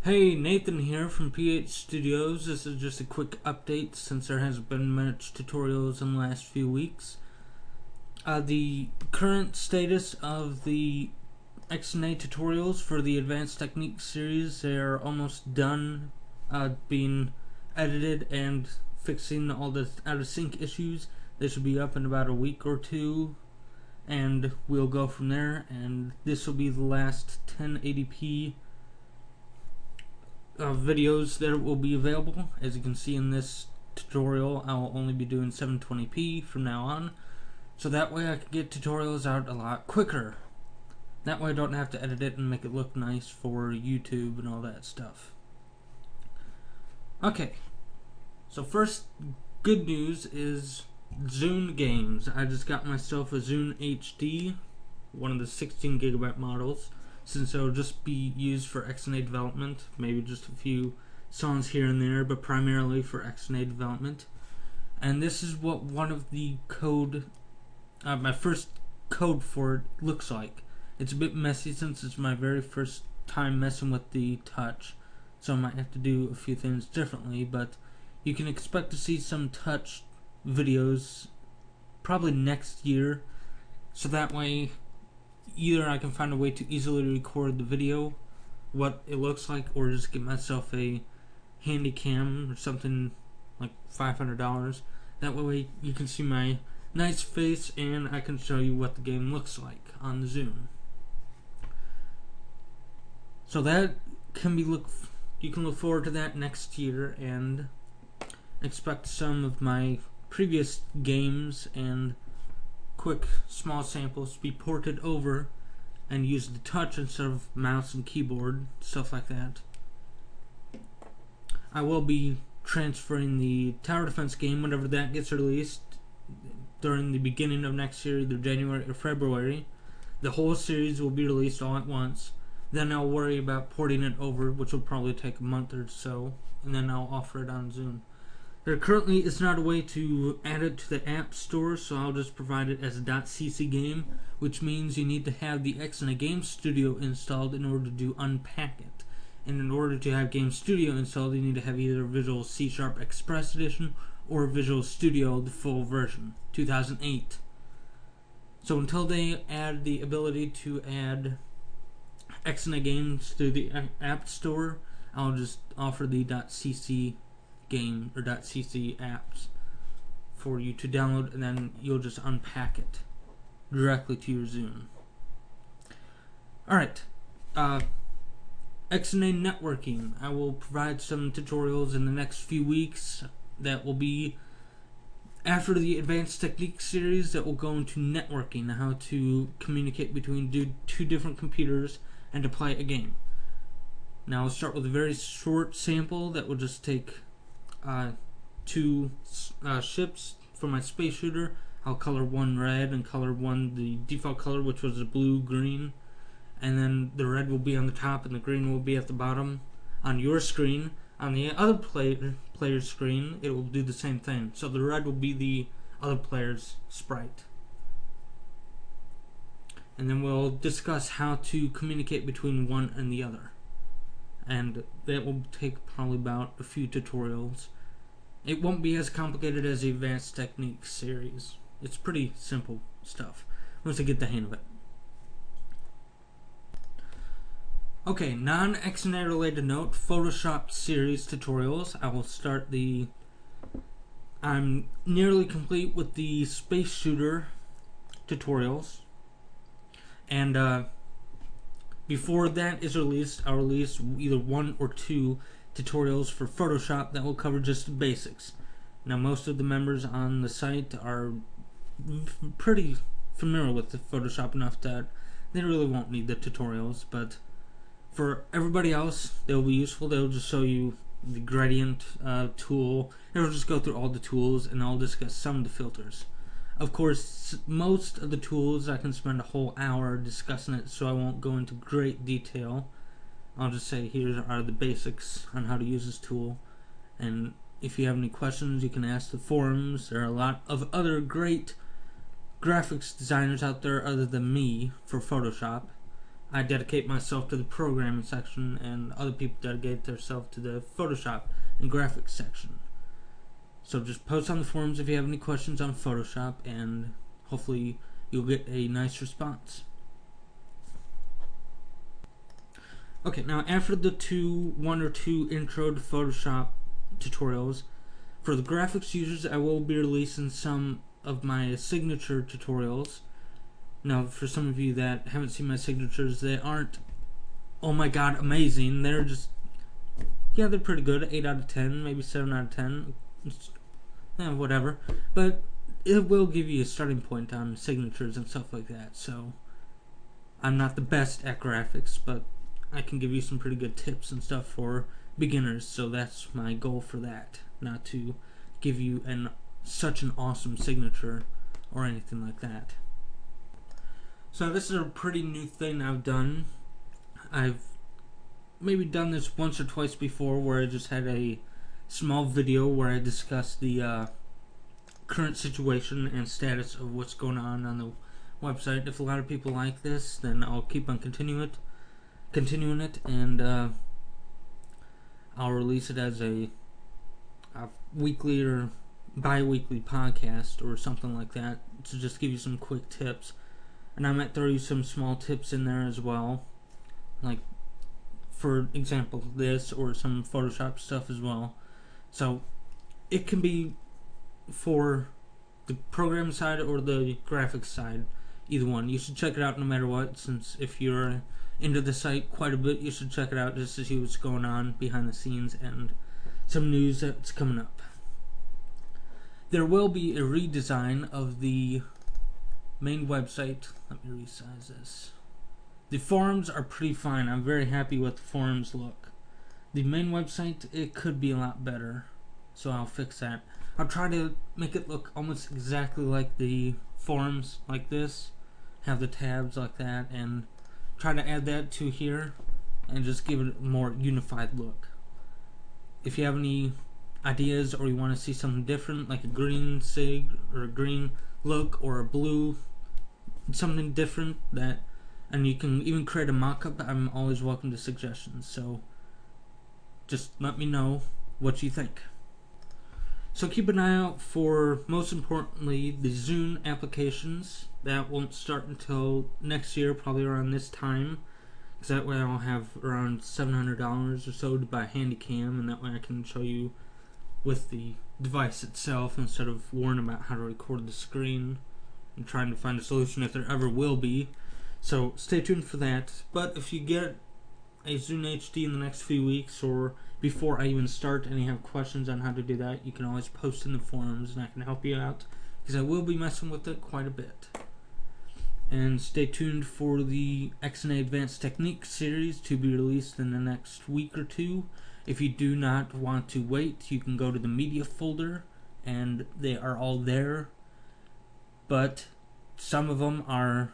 Hey, Nathan here from PHStudios. This is just a quick update since there hasn't been much tutorials in the last few weeks. The current status of the XNA tutorials for the Advanced Techniques series, they are almost done being edited and fixing all the out-of-sync issues. They should be up in about a week or two, and we'll go from there. And this will be the last 1080p videos that will be available. As you can see in this tutorial, I will only be doing 720p from now on, so that way I can get tutorials out a lot quicker. That way I don't have to edit it and make it look nice for YouTube and all that stuff. Okay, so first good news is Zune games. I just got myself a Zune HD, one of the 16GB models, since it will just be used for XNA development, maybe just a few songs here and there, but primarily for XNA development. And this is what one of the code, my first code for it looks like. It's a bit messy since it's my very first time messing with the touch, so I might have to do a few things differently, but you can expect to see some touch videos probably next year, so that way either I can find a way to easily record the video, what it looks like, or just get myself a handy cam or something like $500. That way you can see my nice face and I can show you what the game looks like on the Zune. So that can be you can look forward to that next year and expect some of my previous games and quick small samples to be ported over and use the touch instead of mouse and keyboard, stuff like that. I will be transferring the tower defense game whenever that gets released during the beginning of next year, either January or February. The whole series will be released all at once. Then I'll worry about porting it over, which will probably take a month or so, and then I'll offer it on Zune. There currently is not a way to add it to the App Store, so I'll just provide it as a .cc game, which means you need to have the XNA Game Studio installed in order to unpack it. And in order to have Game Studio installed, you need to have either Visual C# Express Edition or Visual Studio, the full version, 2008. So until they add the ability to add XNA games to the App Store, I'll just offer the .cc game or .cc apps for you to download, and then you'll just unpack it directly to your Zune. Alright, XNA networking. I will provide some tutorials in the next few weeks that will be after the Advanced Techniques series that will go into networking, how to communicate between two different computers and to play a game. Now I'll start with a very short sample that will just take two ships for my space shooter. I'll color one red and color one the default color, which was the blue-green, and then the red will be on the top and the green will be at the bottom on your screen. On the other player's screen, it will do the same thing. So the red will be the other player's sprite. And then we'll discuss how to communicate between one and the other. And that will take probably about a few tutorials. It won't be as complicated as the Advanced Techniques series. It's pretty simple stuff once I get the hang of it. Okay, non-XNA related note, Photoshop series tutorials. I will start I'm nearly complete with the space shooter tutorials. And before that is released, I'll release either one or two tutorials for Photoshop that will cover just the basics. Now most of the members on the site are pretty familiar with the Photoshop enough that they really won't need the tutorials, but for everybody else they'll be useful. They'll just show you the gradient tool. It'll just go through all the tools and I'll discuss some of the filters. Of course, most of the tools I can spend a whole hour discussing it, so I won't go into great detail. I'll just say here are the basics on how to use this tool, and if you have any questions you can ask the forums. There are a lot of other great graphics designers out there other than me for Photoshop, I dedicate myself to the programming section, and other people dedicate themselves to the Photoshop and graphics section. So just post on the forums if you have any questions on Photoshop, and hopefully you'll get a nice response. Okay, now after the one or two intro to Photoshop tutorials, for the graphics users, I will be releasing some of my signature tutorials. Now, for some of you that haven't seen my signatures, they aren't, oh my god, amazing. They're just, yeah, they're pretty good. 8 out of 10, maybe 7 out of 10. Whatever. But it will give you a starting point on signatures and stuff like that. So, I'm not the best at graphics, but I can give you some pretty good tips and stuff for beginners. So that's my goal for that. Not to give you such an awesome signature or anything like that. So this is a pretty new thing I've done. I've maybe done this once or twice before, where I just had a small video where I discussed the current situation and status of what's going on the website. If a lot of people like this, then I'll keep on continuing it, and I'll release it as a weekly or bi-weekly podcast or something like that, to just give you some quick tips. And I might throw you some small tips in there as well, like, for example, this, or some Photoshop stuff as well. So it can be for the program side or the graphics side, either one. You should check it out no matter what, since if you're into the site quite a bit, you should check it out just to see what's going on behind the scenes and some news that's coming up. There will be a redesign of the main website. Let me resize this. The forums are pretty fine. I'm very happy with the forums look. The main website, it could be a lot better, so I'll fix that. I'll try to make it look almost exactly like the forums, like this, have the tabs like that, and try to add that to here and just give it a more unified look. If you have any ideas, or you want to see something different, like a green sig or a green look, or a blue, something different, that, and you can even create a mock-up, I'm always welcome to suggestions. So just let me know what you think. So keep an eye out for, most importantly, the Zune applications. That won't start until next year, probably around this time, because that way I'll have around $700 or so to buy a handy cam, and that way I can show you with the device itself instead of worrying about how to record the screen and trying to find a solution if there ever will be. So stay tuned for that. But if you get a Zune HD in the next few weeks, or before I even start, and you have questions on how to do that, you can always post in the forums and I can help you out, because I will be messing with it quite a bit. And stay tuned for the XNA Advanced Techniques series to be released in the next week or two. If you do not want to wait, you can go to the media folder and they are all there. But some of them are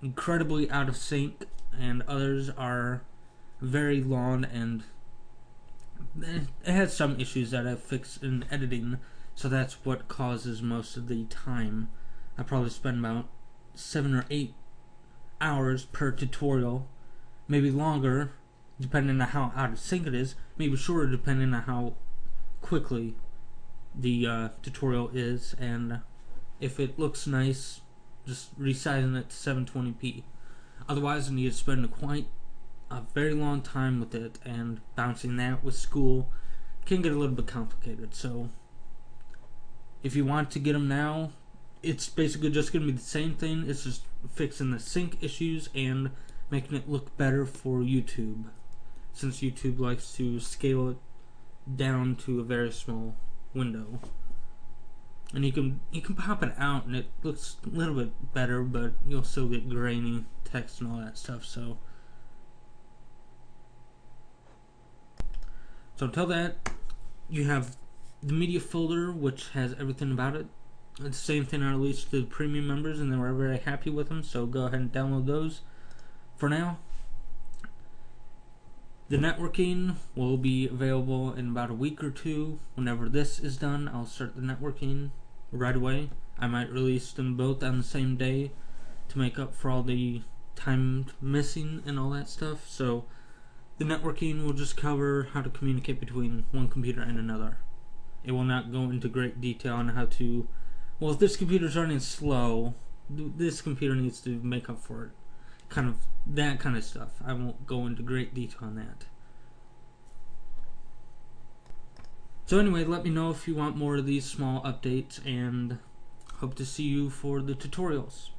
incredibly out of sync, and others are very long, and it has some issues that I've fixed in editing, so that's what causes most of the time. I probably spend about 7 or 8 hours per tutorial, maybe longer depending on how out of sync it is, maybe shorter depending on how quickly the tutorial is, and if it looks nice, just resizing it to 720p. Otherwise, I need to spend quite a very long time with it, and balancing that with school can get a little bit complicated. So if you want to get them now, it's basically just going to be the same thing. It's just fixing the sync issues and making it look better for YouTube, since YouTube likes to scale it down to a very small window. And you can pop it out and it looks a little bit better, but you'll still get grainy text and all that stuff. So until that, you have the media folder, which has everything about it. It's the same thing I released to the premium members, and they were very happy with them, so go ahead and download those. For now, the networking will be available in about a week or two. Whenever this is done, I'll start the networking right away. I might release them both on the same day to make up for all the timed missing and all that stuff. So the networking will just cover how to communicate between one computer and another. It will not go into great detail on how to, well, if this computer's running slow, this computer needs to make up for it. Kind of that kind of stuff. I won't go into great detail on that. So anyway, let me know if you want more of these small updates, and hope to see you for the tutorials.